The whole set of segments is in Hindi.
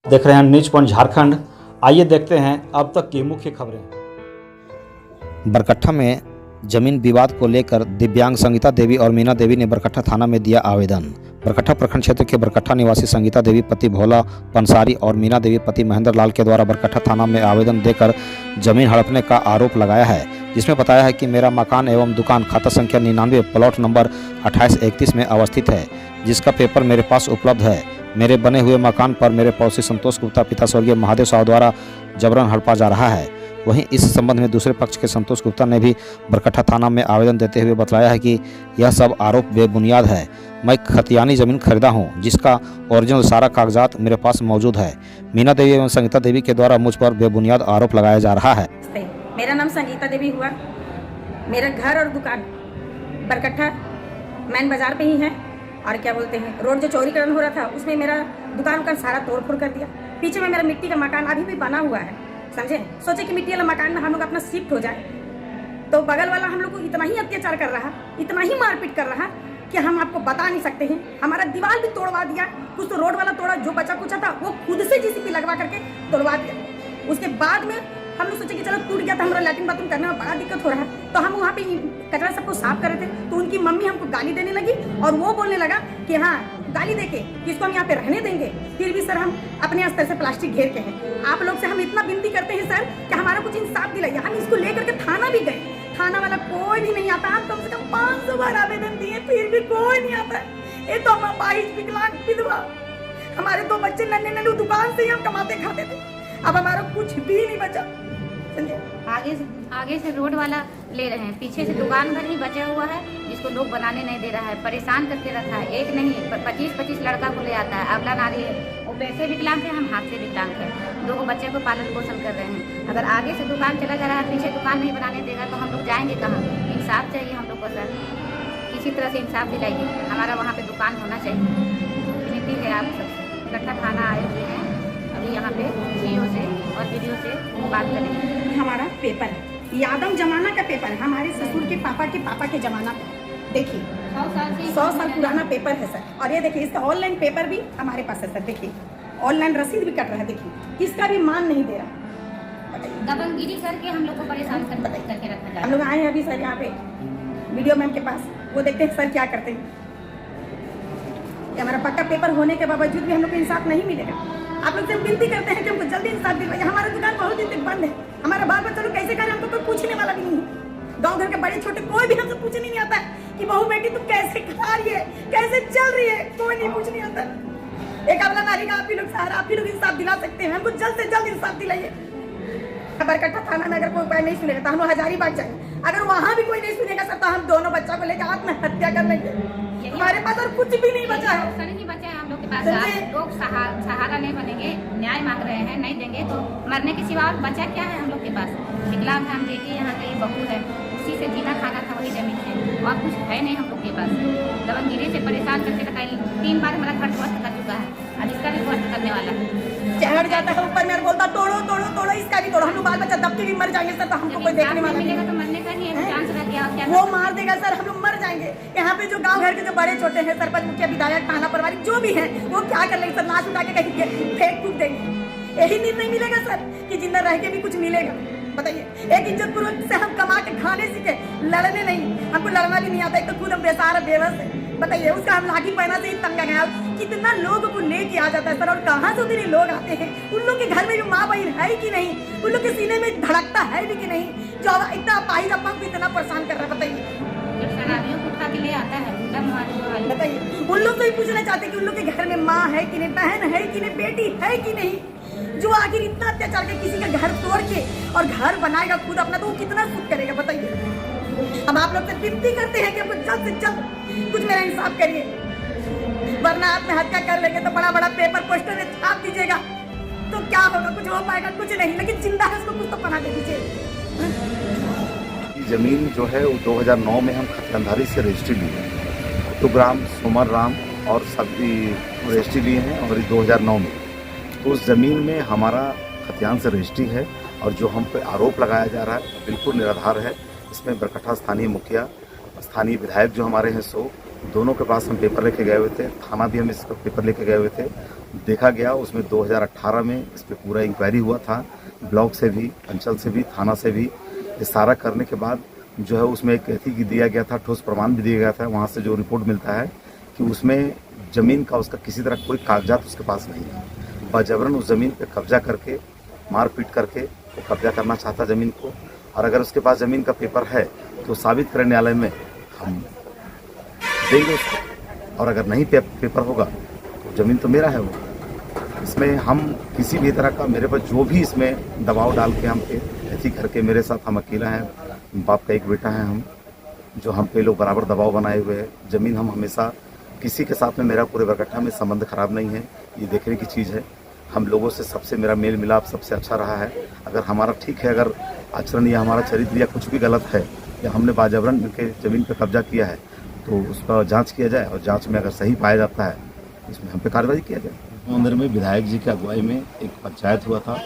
देख रहे हैं न्यूज पॉइंट झारखंड। आइए देखते हैं अब तक की मुख्य खबरें। बरकट्ठा में जमीन विवाद को लेकर दिव्यांग संगीता देवी और मीना देवी ने बरकट्ठा थाना में दिया आवेदन। बरकट्ठा प्रखंड क्षेत्र के बरकट्ठा निवासी संगीता देवी पति भोला पंसारी और मीना देवी पति महेंद्र लाल के द्वारा बरकट्ठा थाना में आवेदन देकर जमीन हड़पने का आरोप लगाया है, जिसमें बताया है कि मेरा मकान एवं दुकान खाता संख्या 99 प्लॉट नंबर 2831 में अवस्थित है, जिसका पेपर मेरे पास उपलब्ध है। मेरे बने हुए मकान पर मेरे पड़ोसी संतोष गुप्ता पिता स्वर्गीय महादेव साहू द्वारा जबरन हड़पा जा रहा है। वहीं इस संबंध में दूसरे पक्ष के संतोष गुप्ता ने भी बरकट्ठा थाना में आवेदन देते हुए बताया है कि यह सब आरोप बेबुनियाद है। मैं खतियानी जमीन खरीदा हूं, जिसका ओरिजिनल सारा कागजात मेरे पास मौजूद है। मीना देवी एवं संगीता देवी के द्वारा मुझ पर बेबुनियाद आरोप लगाया जा रहा है। मेरा नाम संगीता देवी हुआ। मेरा घर और दुकान बरकट्ठा मैन बाजार पे ही है। और क्या बोलते हैं, रोड जो चौड़ीकरण हो रहा था उसमें मेरा दुकान का सारा तोड़ फोड़ कर दिया। पीछे में मेरा मिट्टी का मकान अभी भी बना हुआ है, समझे। सोचे कि मिट्टी वाला मकान में हम लोग अपना शिफ्ट हो जाए, तो बगल वाला हम लोग को इतना ही अत्याचार कर रहा, इतना ही मारपीट कर रहा कि हम आपको बता नहीं सकते हैं। हमारा दीवार भी तोड़वा दिया, कुछ तो रोड वाला तोड़ा, जो बचा कुचा था वो खुद से जीसीपी लगवा करके तोड़वा दिया। उसके बाद में हम लोग सोचे कि चलो टूट गया था, हमारा लैट्रिन बाथरूम करने में बड़ा दिक्कत हो रहा है, तो हम वहाँ पे कचरा सबको साफ कर रहे थे, तो उनकी मम्मी हमको गाली देने लगी और वो बोलने लगा कि हाँ गाली देके इसको हम यहाँ पे रहने देंगे। फिर भी सर हम अपने स्तर से प्लास्टिक घेर के हैं। आप लोग से हम इतना विनती करते हैं सर कि हमारा कुछ इंसाफ दिलाइए। हम इसको लेकर के थाना भी गए, थाना वाला कोई भी नहीं आता। हम कम से कम 500 बार आवेदन दिए, फिर भी कोई नहीं आता। ये तो हम 22 विकलांग विधवा, हमारे 2 बच्चे नन्हे नन्हे दुकान से ही हम कमाते खाते थे, अब हमारा कुछ भी नहीं बचा। आगे से रोड वाला ले रहे हैं, पीछे से दुकान भर ही बचा हुआ है, जिसको लोग बनाने नहीं दे रहा है, परेशान करके रखा है। एक नहीं 25-25 लड़का को ले आता है, अबला नारी है, वो पैसे विकलांग है, हम हाथ से विकलांग है। 2 बच्चे को पालन पोषण कर रहे हैं। अगर आगे से दुकान चला जा रहा है, पीछे दुकान नहीं बनाने देगा तो हम लोग जाएंगे कहाँ। इंसाफ चाहिए हम लोग को सर, किसी तरह से इंसाफ दिलाइए। हमारा वहाँ पे दुकान होना चाहिए। विनती है आप सबसे। इकट्ठा थाना आए हुए हैं, अभी यहाँ पे सीओ से और वीडियो से बात करेंगे। हमारा पेपर है, यादव जमाना का पेपर है, हमारे ससुर के पापा के जमाना का। देखिए 100 साल पुराना पेपर है सर। और ये देखिए इसका ऑनलाइन पेपर भी हमारे पास है सर। देखिए ऑनलाइन रसीद भी कट रहा है, देखिए किसका भी मान नहीं दे रहा। दबंगगिरी करके हम लोग को परेशान करके रखा। हम लोग आए हैं अभी सर यहाँ पे वीडियो मैम के पास, वो देखते हैं सर क्या करते हैं। हमारा पक्का पेपर होने के बावजूद भी हम लोग को इंसाफ नहीं मिलेगा। आप लोग से विनती करते हैं कि हमको जल्दी इंसाफ दिलवाइए। हमारा दुकान बहुत दिन तक बंद है, हमारा बाल बच्चा लोग कैसे करें, हमको कोई पूछने वाला भी नहीं है। गांव घर के बड़े छोटे कोई भी हमसे पूछने नहीं आता है कि बहू बेटी तुम कैसे खा रही है, कैसे चल रही है, कोई नहीं पूछने आता। एक अबला नारी का आप ही लोग सहारा, आप ही लोग इंसाफ दिला सकते हैं। हमको जल्द से जल्द इंसाफ दिलाइए। बरकट्ठा थाना में अगर कोई उपाय नहीं सुनेगा तो हम लोग हजारीबाग जाएंगे। अगर वहाँ भी कोई नहीं सुनेगा सर तो हम दोनों बच्चों को लेकर आत्महत्या कर लेंगे। हमारे पास और कुछ भी नहीं बचा है, नहीं बचा है हम लोग के पास। लोग सहारा नहीं बनेंगे, न्याय मांग रहे हैं, नहीं देंगे तो मरने के सिवा और बचा क्या है हम लोग के पास। विकलांग हम बेटी यहाँ की बहू है, उसी से जीना खाना था, वही जमीन है, और कुछ है नहीं हम लोग के पास। दबंगगिरी से परेशान करके रखा, 3 बार हमारा घर ध्वस्त कर चुका है, अब इसका भी ध्वस्त करने वाला है। चढ़ जाता है ऊपर में और बोलता तोड़ो तोड़ो तोड़ो, इसका भी तोड़ो। हम लोग बाल बच्चा दब के भी मर जाएंगे सर, तो हमको कोई देखने वाला मिलेगा तो मरने का नहीं है, चांस रह गया। क्या वो मार देगा सर, हम लोग मर जाएंगे। यहाँ पे जो गांव घर के जो बड़े छोटे हैं, सरपंच मुखिया विधायक थाना प्रभारी जो भी है, वो क्या कर लेंगे सर, लाश उठा के कहीं फेंक फूक देंगे। यही निर्णय मिलेगा सर कि जिंदा रह के भी कुछ मिलेगा। बताइए, एक इज्जत पूर्वक से हम कमा के खाने सीखे, लड़ने नहीं। हमको लड़ना भी नहीं आता, एक तो खुद हम बेसहारा बेबस है। बताइए, उसका हम लाठी पहना से ही तंग गया। कितना लोगों को लेके आ जाता है सर, और कहाँ से उतने लोग आते हैं। उन लोग के घर में जो माँ बहन है कि नहीं, उन लोग के सीने में धड़कता है भी कि नहीं, जो इतना पाई रपा को इतना परेशान कर रहा है। बताइए, ले आता है बताइए, उन लोग से भी पूछना चाहते हैं कि उन लोग के घर में माँ है कि नहीं, बहन है कि नहीं, बेटी है कि नहीं, जो आखिर इतना अत्याचार के किसी का घर तोड़ के और घर बनाएगा खुद अपना, तो वो कितना सुख करेगा। बताइए, हम आप लोग से विनती करते हैं कि हमको जल्द से जल्द कुछ मेरा इंसाफ करिए, वरना आत्महत्या कर लेंगे तो बड़ा बड़ा पेपर पोस्टर में छाप दीजिएगा तो क्या होगा, कुछ हो पाएगा, कुछ नहीं। लेकिन जिंदा है उसको कुछ तो बना दे दीजिए। जमीन जो है वो 2009 में हम खतरंधारी से रजिस्ट्री लिए हैं, कुतुबराम, सोमर राम और सभी रजिस्ट्री लिए हैं, और 2009 में तो उस ज़मीन में हमारा खतियान से रजिस्ट्री है, और जो हम पे आरोप लगाया जा रहा है बिल्कुल निराधार है। इसमें बरकट्ठा स्थानीय मुखिया, स्थानीय विधायक जो हमारे हैं, सो दोनों के पास हम पेपर लेके गए हुए थे, थाना भी हम इसका पेपर लेके गए हुए थे। देखा गया। उसमें 2018 में इस पर पूरा इंक्वायरी हुआ था, ब्लॉक से भी, अंचल से भी, थाना से भी। ये सारा करने के बाद जो है उसमें एक एथी की दिया गया था, ठोस प्रमाण भी दिया गया था। वहाँ से जो रिपोर्ट मिलता है कि उसमें ज़मीन का उसका किसी तरह कोई कागजात उसके पास नहीं है। बजबरन उस ज़मीन पे कब्जा करके, मारपीट करके वो कब्जा करना चाहता ज़मीन को। और अगर उसके पास ज़मीन का पेपर है तो साबित करें न्यायालय में, हम देंगे उसको। और अगर नहीं पेपर होगा तो ज़मीन तो मेरा है वो। इसमें हम किसी भी तरह का, मेरे पर जो भी इसमें दबाव डाल के हम पे ऐसी करके, मेरे साथ हम अकेला हैं, बाप का एक बेटा है हम, जो हम पे लोग बराबर दबाव बनाए हुए हैं। ज़मीन हम हमेशा किसी के साथ में, मेरा पूरे बरकट्ठा में संबंध खराब नहीं है, ये देखने की चीज़ है। हम लोगों से सबसे मेरा मेल मिलाप सबसे अच्छा रहा है। अगर हमारा ठीक है, अगर आचरण या हमारा चरित्र या कुछ भी गलत है या हमने बाजबरन के ज़मीन पर कब्जा किया है तो उस पर जाँच किया जाए, और जाँच में अगर सही पाया जाता है इसमें हम पे कार्रवाई किया जाए। मंदिर में विधायक जी की अगुवाई में एक पंचायत हुआ था।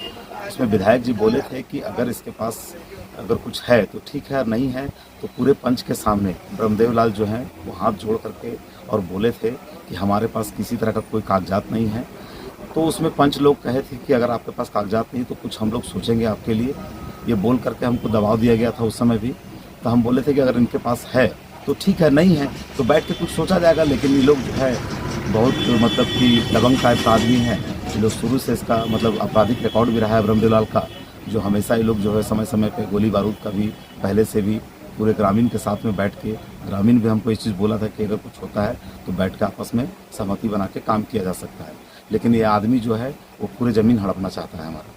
उसमें विधायक जी बोले थे कि अगर इसके पास अगर कुछ है तो ठीक है, नहीं है तो पूरे पंच के सामने ब्रह्मदेव लाल जो हैं वो हाथ जोड़ करके और बोले थे कि हमारे पास किसी तरह का कोई कागजात नहीं है। तो उसमें पंच लोग कहे थे कि अगर आपके पास कागजात नहीं तो कुछ हम लोग सोचेंगे आपके लिए, ये बोल करके हमको दबाव दिया गया था उस समय भी। तो हम बोले थे कि अगर इनके पास है तो ठीक है, नहीं है तो बैठ के कुछ सोचा जाएगा। लेकिन ये लोग जो है बहुत मतलब कि दबंग टाइप का आदमी है। ये लोग शुरू से इसका मतलब आपराधिक रिकॉर्ड भी रहा है ब्रह्मदेव लाल का, जो हमेशा ये लोग जो है समय समय पे गोली बारूद का भी पहले से भी पूरे ग्रामीण के साथ में बैठ के, ग्रामीण भी हमको इस चीज़ बोला था कि अगर कुछ होता है तो बैठ के आपस में सहमति बना के काम किया जा सकता है। लेकिन ये आदमी जो है वो पूरे ज़मीन हड़पना चाहता है हमारा,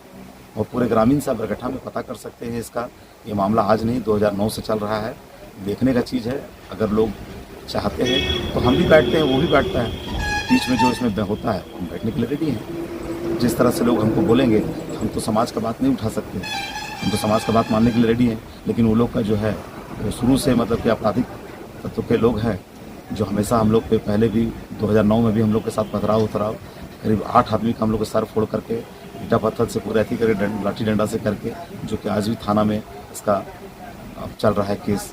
और पूरे ग्रामीण से बरकट्ठा में पता कर सकते हैं इसका। ये मामला आज नहीं 2009 से चल रहा है। देखने का चीज़ है, अगर लोग चाहते हैं तो हम भी बैठते हैं, वो भी बैठता है। बीच में जो इसमें होता है हम बैठने के लिए रेडी हैं। जिस तरह से लोग हमको बोलेंगे, हम तो समाज का बात नहीं उठा सकते, हम तो समाज का बात मानने के लिए रेडी हैं। लेकिन वो लोग का जो है वो शुरू से मतलब कि आपराधिक तत्व के लोग हैं, जो हमेशा हम लोग पे पहले भी 2009 में भी हम लोग के साथ पथराव उतराव, करीब 8 आदमी का हम लोग के सर फोड़ करके, ईटा पत्थर से पूरा ऐसी करके, लाठी डंडा से करके, जो कि आज भी थाना में इसका चल रहा है केस।